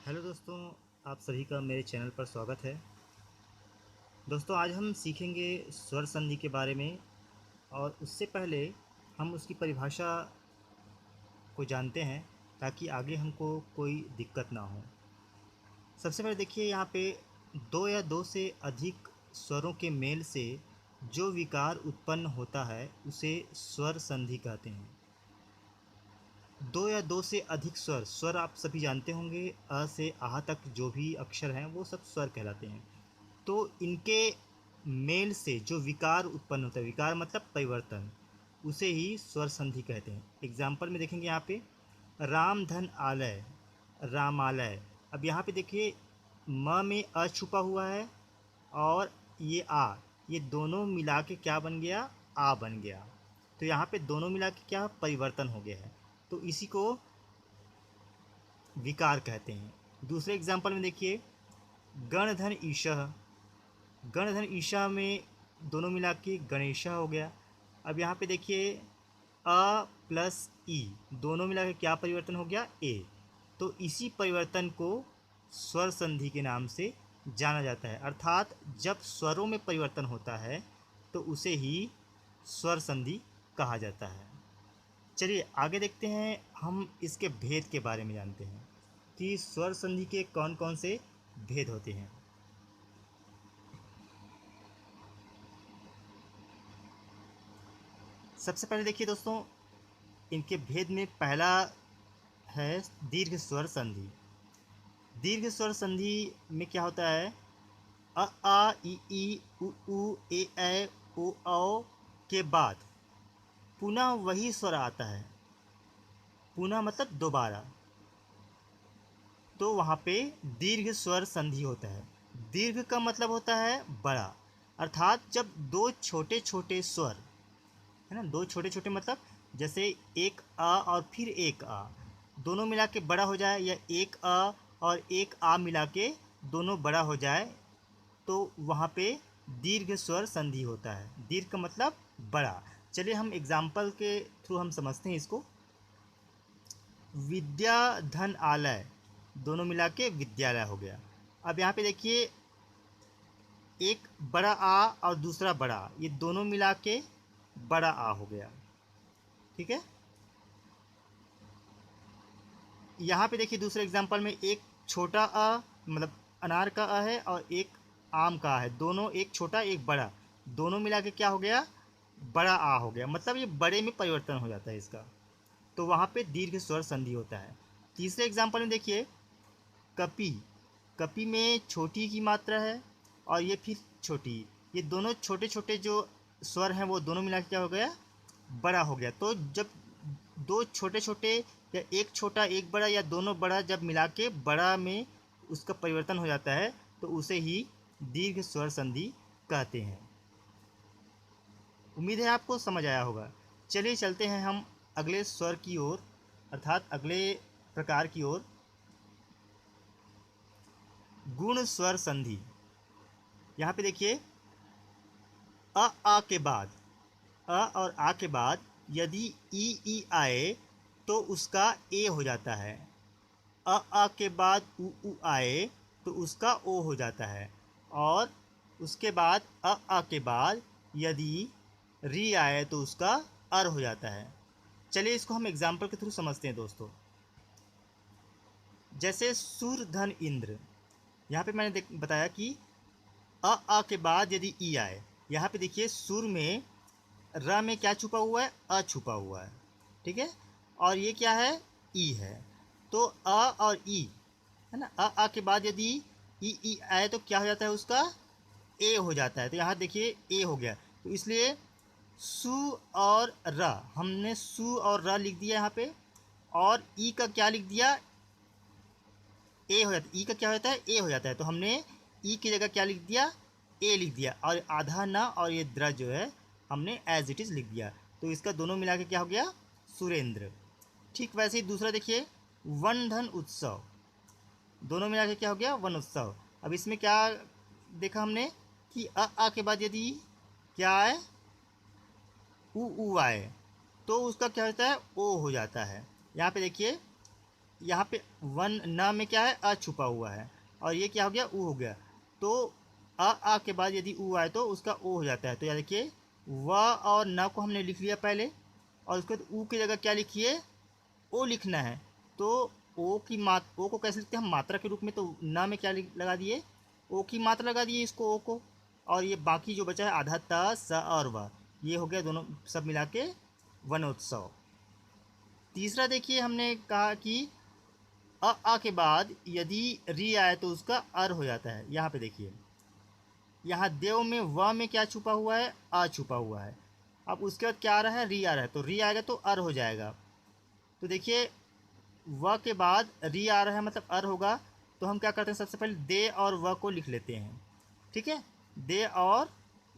Hello दोस्तों, आप सभी का मेरे चैनल पर स्वागत है। दोस्तों, आज हम सीखेंगे स्वर संधि के बारे में। और उससे पहले हम उसकी परिभाषा को जानते हैं ताकि आगे हमको कोई दिक्कत ना हो। सबसे पहले देखिए, यहाँ पे दो या दो से अधिक स्वरों के मेल से जो विकार उत्पन्न होता है उसे स्वर संधि कहते हैं। दो या दो से अधिक स्वर स्वर आप सभी जानते होंगे, अ से आह तक जो भी अक्षर हैं वो सब स्वर कहलाते हैं। तो इनके मेल से जो विकार उत्पन्न होता है, विकार मतलब परिवर्तन, उसे ही स्वर संधि कहते हैं। एग्जाम्पल में देखेंगे यहाँ पे राम धन आलय, रामालय। अब यहाँ पे देखिए म में अ छुपा हुआ है और ये आ, ये दोनों मिला के क्या बन गया, आ बन गया। तो यहाँ पे दोनों मिला के क्या परिवर्तन हो गया है, तो इसी को विकार कहते हैं। दूसरे एग्जाम्पल में देखिए गणधन ईशः, गणधन ईशा में दोनों मिला के गणेशा हो गया। अब यहाँ पे देखिए अ प्लस ई दोनों मिला के क्या परिवर्तन हो गया, ए। तो इसी परिवर्तन को स्वर संधि के नाम से जाना जाता है। अर्थात जब स्वरों में परिवर्तन होता है तो उसे ही स्वर संधि कहा जाता है। चलिए आगे देखते हैं, हम इसके भेद के बारे में जानते हैं कि स्वर संधि के कौन कौन से भेद होते हैं। सबसे पहले देखिए दोस्तों, इनके भेद में पहला है दीर्घ स्वर संधि। दीर्घ स्वर संधि में क्या होता है, अ आ ई उ ए ओ औ के बाद पुनः वही स्वर आता है। पुनः मतलब दोबारा, तो वहाँ पे दीर्घ स्वर संधि होता है। दीर्घ का मतलब होता है बड़ा, अर्थात जब दो छोटे छोटे स्वर है ना, दो छोटे छोटे मतलब जैसे एक आ और फिर एक आ दोनों मिला के बड़ा हो जाए, या एक आ और एक आ मिला के दोनों बड़ा हो जाए, तो वहाँ पे दीर्घ स्वर संधि होता है। दीर्घ का मतलब बड़ा। चलिए हम एग्जाम्पल के थ्रू हम समझते हैं इसको। विद्या धन आलय दोनों मिला के विद्यालय हो गया। अब यहाँ पे देखिए एक बड़ा आ और दूसरा बड़ा आ, ये दोनों मिला के बड़ा आ हो गया। ठीक है। यहाँ पे देखिए दूसरे एग्जांपल में एक छोटा अ मतलब अनार का अ है और एक आम का है, दोनों एक छोटा एक बड़ा, दोनों मिला के क्या हो गया, बड़ा आ हो गया। मतलब ये बड़े में परिवर्तन हो जाता है इसका, तो वहाँ पे दीर्घ स्वर संधि होता है। तीसरे एग्जांपल में देखिए कपि, कपि में छोटी की मात्रा है और ये फिर छोटी, ये दोनों छोटे छोटे जो स्वर हैं वो दोनों मिला के क्या हो गया, बड़ा हो गया। तो जब दो छोटे छोटे या एक छोटा एक बड़ा या दोनों बड़ा जब मिला के बड़ा में उसका परिवर्तन हो जाता है तो उसे ही दीर्घ स्वर संधि कहते हैं। उम्मीद है आपको समझ आया होगा। चलिए चलते हैं हम अगले स्वर की ओर, अर्थात अगले प्रकार की ओर, गुण स्वर संधि। यहाँ पे देखिए आ के बाद, अ और आ के बाद यदि ई आए तो उसका ए हो जाता है। आ के बाद उ आए तो उसका ओ हो जाता है। और उसके बाद आ के बाद यदि री आए तो उसका अर हो जाता है। चलिए इसको हम एग्जाम्पल के थ्रू समझते हैं दोस्तों। जैसे सुर धन इंद्र, यहाँ पे मैंने बताया कि आ के बाद यदि ई आए, यहाँ पे देखिए सुर में र में क्या छुपा हुआ है, अ छुपा हुआ है। ठीक है। और ये क्या है, ई है। तो अ और ई है ना, आ के बाद यदि ई आए तो क्या हो जाता है, उसका ए हो जाता है। तो यहाँ देखिए ए हो गया, तो इसलिए सु और र, हमने सु और र लिख दिया यहाँ पे, और ई का क्या लिख दिया, ए हो जाता है। ई का क्या होता है, ए हो जाता है। तो हमने ई की जगह क्या लिख दिया, ए लिख दिया, और आधा न और ये द्र जो है हमने एज इट इज़ लिख दिया। तो इसका दोनों मिला के क्या हो गया, सुरेंद्र। ठीक वैसे ही दूसरा देखिए वन धन उत्सव, दोनों मिला के क्या हो गया, वन उत्सव। अब इसमें क्या देखा हमने कि आ के बाद यदि क्या आए, उ आए तो उसका क्या होता है, ओ हो जाता है। यहाँ पे देखिए यहाँ पे वन न में क्या है, अ छुपा हुआ है, और ये क्या हो गया, ऊ हो गया। तो आ के बाद यदि ऊ आए तो उसका ओ हो जाता है। तो याद देखिए व और न को हमने लिख लिया पहले, और उसके बाद ऊ की जगह क्या लिखिए, ओ लिखना है। तो ओ को कैसे लिखते हैं हम, मात्रा के रूप में। तो न में क्या लगा दिए, ओ की मात्रा लगा दिए इसको, ओ को। और ये बाकी जो बचा है आधा त स और व, ये हो गया दोनों सब मिला के वनोत्सव। तीसरा देखिए हमने कहा कि आ के बाद यदि री आए तो उसका अर हो जाता है। यहाँ पे देखिए, यहाँ देव में व में क्या छुपा हुआ है, आ छुपा हुआ है। अब उसके बाद क्या आ रहा है, री आ रहा है, तो री आएगा तो अर हो जाएगा। तो देखिए व के बाद री आ रहा है मतलब अर होगा। तो हम क्या करते हैं, सबसे पहले दे और व को लिख लेते हैं। ठीक है, दे और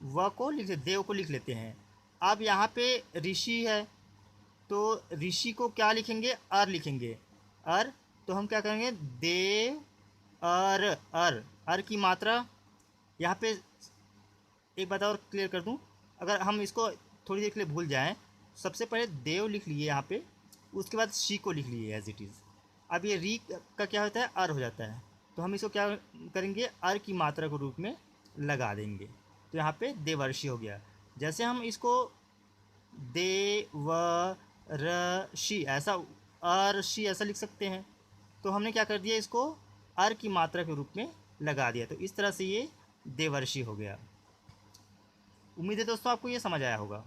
व को लिख देव को लिख लेते हैं। अब यहाँ पे ऋषि है, तो ऋषि को क्या लिखेंगे, अर लिखेंगे, अर। तो हम क्या करेंगे, देव अर, अर की मात्रा। यहाँ पे एक बात और क्लियर कर दूँ, अगर हम इसको थोड़ी देर के लिए भूल जाएं, सबसे पहले देव लिख लिए यहाँ पे, उसके बाद शी को लिख लिए एज इट इज़। अब ये री का क्या होता है, अर हो जाता है। तो हम इसको क्या करेंगे, अर की मात्रा के रूप में लगा देंगे। तो यहाँ पे देवर्षि हो गया। जैसे हम इसको देवरषि ऐसा, अर्षि ऐसा लिख सकते हैं। तो हमने क्या कर दिया, इसको अर की मात्रा के रूप में लगा दिया। तो इस तरह से ये देवर्षि हो गया। उम्मीद है दोस्तों आपको ये समझ आया होगा।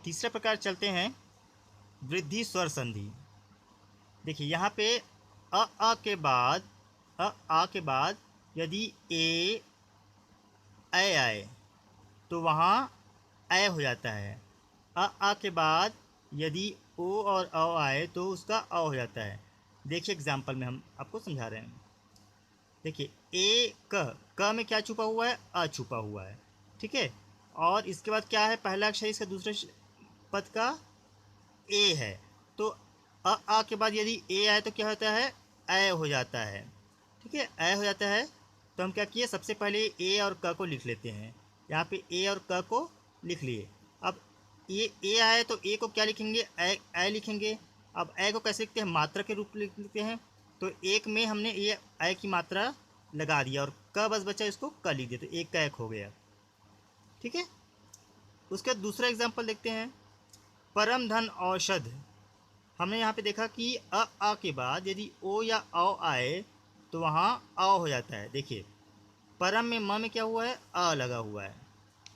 तीसरे प्रकार चलते हैं, वृद्धि स्वर संधि। देखिए यहाँ पे अ के बाद, आ के बाद यदि ए आए तो वहाँ ए हो जाता है। आ के बाद यदि ओ और अ आए तो उसका अ हो जाता है। देखिए एग्जाम्पल में हम आपको समझा रहे हैं। देखिए ए क में क्या छुपा हुआ है, अ छुपा हुआ है। ठीक है, और इसके बाद क्या है, पहला अक्षर इसका दूसरे पद का ए है। तो आ के बाद यदि ए आए तो क्या होता है, ए हो जाता है। ठीक है, ए हो जाता है। तो हम क्या किए, सबसे पहले ए और क को लिख लेते हैं। यहाँ पे ए और क को लिख लिए। अब ये ए आए तो ए को क्या लिखेंगे, ए लिखेंगे। अब ए को कैसे लिखते हैं, मात्रा के रूप में लिखते हैं। तो एक में हमने ये ए की मात्रा लगा दिया, और क बस बचा, इसको क लिख दिया, तो एक का एक हो गया। ठीक है, उसके बाद दूसरा एग्जाम्पल देखते हैं, परम धन औषध। हमने यहाँ पे देखा कि आ के बाद यदि ओ या औ आए तो वहाँ अ हो जाता है। देखिए परम में म में क्या हुआ है, अ लगा हुआ है।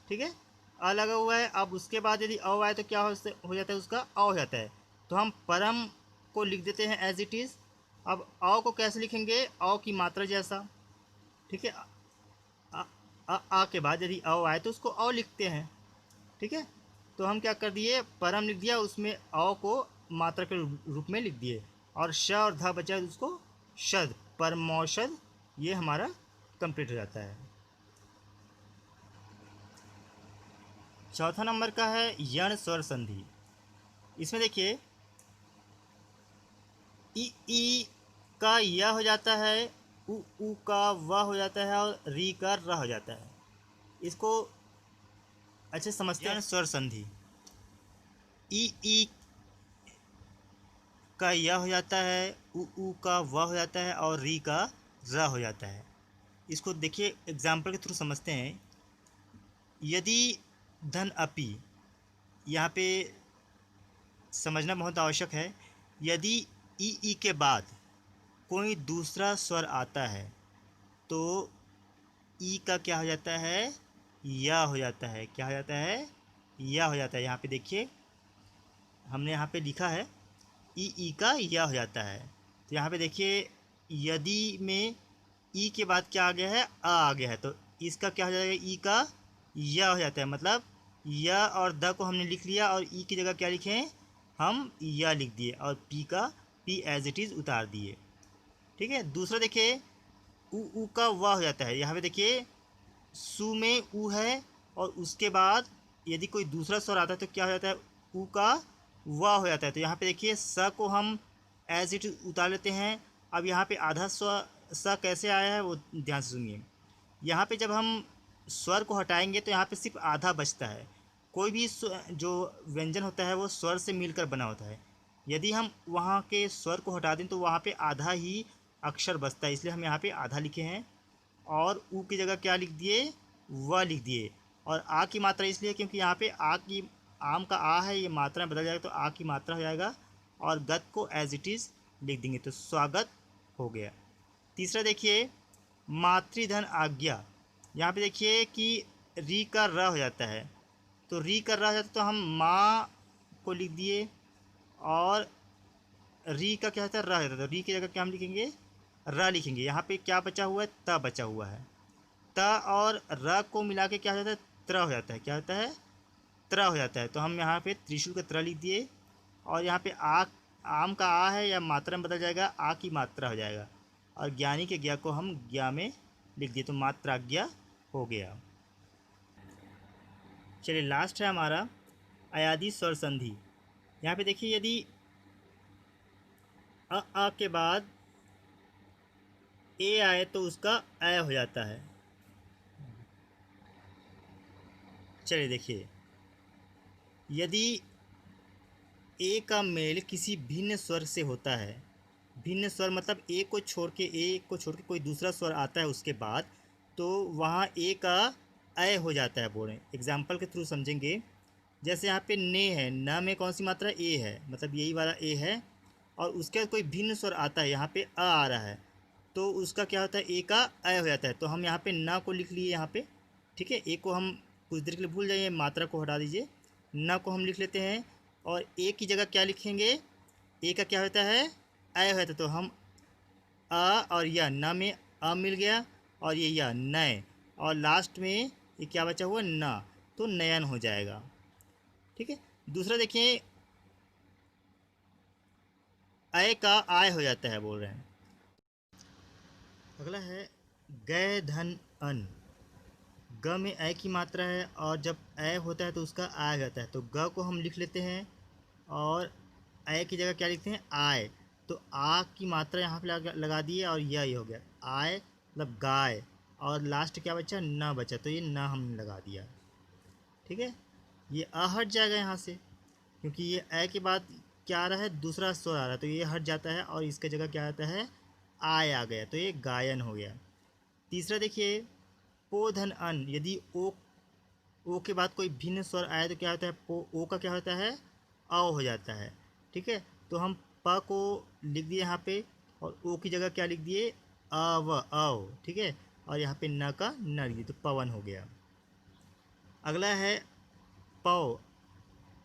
ठीक है, अ लगा हुआ है। अब उसके बाद यदि अ आए तो क्या हो जाता है, उसका अ हो जाता है। तो हम परम को लिख देते हैं एज इट इज़। अब अ को कैसे लिखेंगे, अ की मात्रा जैसा। ठीक है, आ के बाद यदि अ आए तो उसको अ लिखते हैं। ठीक है, तो हम क्या कर दिए, परम लिख दिया, उसमें अ को मात्रा के रूप में लिख दिए, और श और ध बचा उसको शद, परमौषध। ये हमारा कंप्लीट हो जाता है। चौथा नंबर का है यण स्वर संधि। इसमें देखिए ई का य हो जाता है, उ का व हो जाता है, और री का र हो जाता है। इसको अच्छे समझते हैं। स्वर संधि, ई का य हो जाता है, उ का व हो जाता है, और री का र हो जाता है। इसको देखिए एग्जाम्पल के थ्रू समझते हैं। यदि धन अपि, यहाँ पे समझना बहुत आवश्यक है। यदि ई के बाद कोई दूसरा स्वर आता है तो ई का क्या हो जाता है, या हो जाता है। क्या हो जाता है, या हो जाता है। यहाँ पे देखिए हमने यहाँ पे लिखा है ई का या हो जाता है। तो यहाँ पे देखिए यदि में ई के बाद क्या आ गया है, आ गया है, तो इसका क्या हो जाएगा, ई का या हो जाता है। मतलब या और द को हमने लिख लिया, और ई की जगह क्या लिखे, हम या लिख दिए, और पी का पी एज इट इज़ उतार दिए। ठीक है, दूसरा देखिए उ का वा हो जाता है। यहाँ पे देखिए सु में उ है, और उसके बाद यदि कोई दूसरा स्वर आता है तो क्या हो जाता है, उ का वा हो जाता है। तो यहाँ पे देखिए स को हम एज इट उतार लेते हैं। अब यहाँ पे आधा स्वर स कैसे आया है वो ध्यान से सुनिए। यहाँ पे जब हम स्वर को हटाएंगे तो यहाँ पे सिर्फ आधा बचता है। कोई भी जो व्यंजन होता है वो स्वर से मिलकर बना होता है। यदि हम वहाँ के स्वर को हटा दें तो वहाँ पे आधा ही अक्षर बचता है, इसलिए हम यहाँ पे आधा लिखे हैं। और ऊ की जगह क्या लिख दिए, व लिख दिए। और आ की मात्रा इसलिए क्योंकि यहाँ पे आ की, आम का आ है, ये मात्रा बदल जाएगा तो आ की मात्रा हो जाएगा, और गत को एज इट इज़ लिख देंगे तो स्वागत हो गया। तीसरा देखिए मातृधन आज्ञा। यहाँ पे देखिए कि री का र हो जाता है, तो री का र हो जाता है तो हम माँ को लिख दिए, और री का क्या होता है, र होता है, तो री की जगह क्या हम लिखेंगे, र लिखेंगे। यहाँ पे क्या बचा हुआ है, त बचा हुआ है। त और र को मिला के क्या हो जाता है, त्र हो जाता है। क्या होता है, त्र हो जाता है। तो हम यहाँ पे त्रिशूल का त्र लिख दिए, और यहाँ पे आ, आम का आ है या मात्रा में बदल जाएगा, आ की मात्रा हो जाएगा, और ज्ञानी के ज्ञा को हम ज्ञा में लिख दिए तो मात्राज्ञा हो गया। चलिए लास्ट है हमारा अयादि स्वर संधि। यहाँ पे देखिए यदि अ के बाद ए आए तो उसका अ हो जाता है। चलिए देखिए यदि ए का मेल किसी भिन्न स्वर से होता है, भिन्न स्वर मतलब ए को छोड़ के कोई दूसरा स्वर आता है उसके बाद, तो वहाँ ए का अय हो जाता है। बोल रहे हैं एग्जाम्पल के थ्रू समझेंगे। जैसे यहाँ पे ने है, न में कौन सी मात्रा, ए है, मतलब यही वाला ए है, और उसके बाद कोई भिन्न स्वर आता है, यहाँ पे अ आ रहा है, तो उसका क्या होता है, ए का अय हो जाता है। तो हम यहाँ पे न को लिख लिए यहाँ पे, ठीक है। ए को हम कुछ देर के लिए भूल जाइए, मात्रा को हटा दीजिए, न को हम लिख लेते हैं, और ए की जगह क्या लिखेंगे, ए का क्या होता है, अय होता है। तो हम अ और या न में अ मिल गया, और ये या नय, और लास्ट में ये क्या बचा हुआ, न, तो नयन हो जाएगा। ठीक है। दूसरा देखिए अय का आय हो जाता है, बोल रहे हैं। अगला है गय धन अन। ग में अय की मात्रा है, और जब अय होता है तो उसका आय जाता है, तो ग को हम लिख लेते हैं, और अय की जगह क्या लिखते हैं, आय। तो आ की मात्रा यहाँ पे लगा दी है, और यह हो गया आय मतलब गाय, और लास्ट क्या बचा, न बचा, तो ये न हमने लगा दिया। ठीक है। ये अ हट जाएगा यहाँ से, क्योंकि ये अ के बाद क्या आ रहा है, दूसरा स्वर आ रहा है, तो ये हट जाता है, और इसके जगह क्या आता है, आय आ गया, तो ये गायन हो गया। तीसरा देखिए पो धन अन। यदि ओ के बाद कोई भिन्न स्वर आए तो क्या होता है, ओ का क्या होता है, अ हो जाता है। ठीक है। तो हम प को लिख दिए यहाँ पे, और ओ की जगह क्या लिख दिए, अव। ठीक है। और यहाँ पे न का न लिख दिए, तो पवन हो गया। अगला है पौ।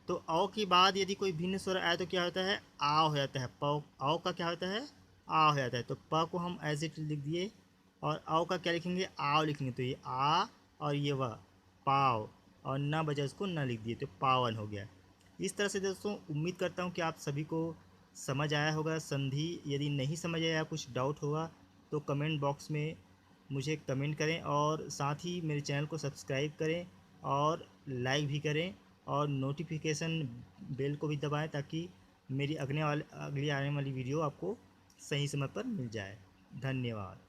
तो औ के बाद यदि कोई भिन्न स्वर आए तो क्या होता है, आ हो जाता है। पौ औ का क्या होता है, आ हो जाता है। तो प को हम एज इट लिख दिए, और औ का क्या लिखेंगे, आओ लिखेंगे, तो ये आ, और ये व पाव, और न बजा उसको न लिख दिए, तो पावन हो गया। इस तरह से दोस्तों उम्मीद करता हूँ कि आप सभी को समझ आया होगा संधि। यदि नहीं समझ आया, कुछ डाउट होगा, तो कमेंट बॉक्स में मुझे कमेंट करें, और साथ ही मेरे चैनल को सब्सक्राइब करें, और लाइक भी करें, और नोटिफिकेशन बेल को भी दबाएं, ताकि मेरी अगली आने वाली वीडियो आपको सही समय पर मिल जाए। धन्यवाद।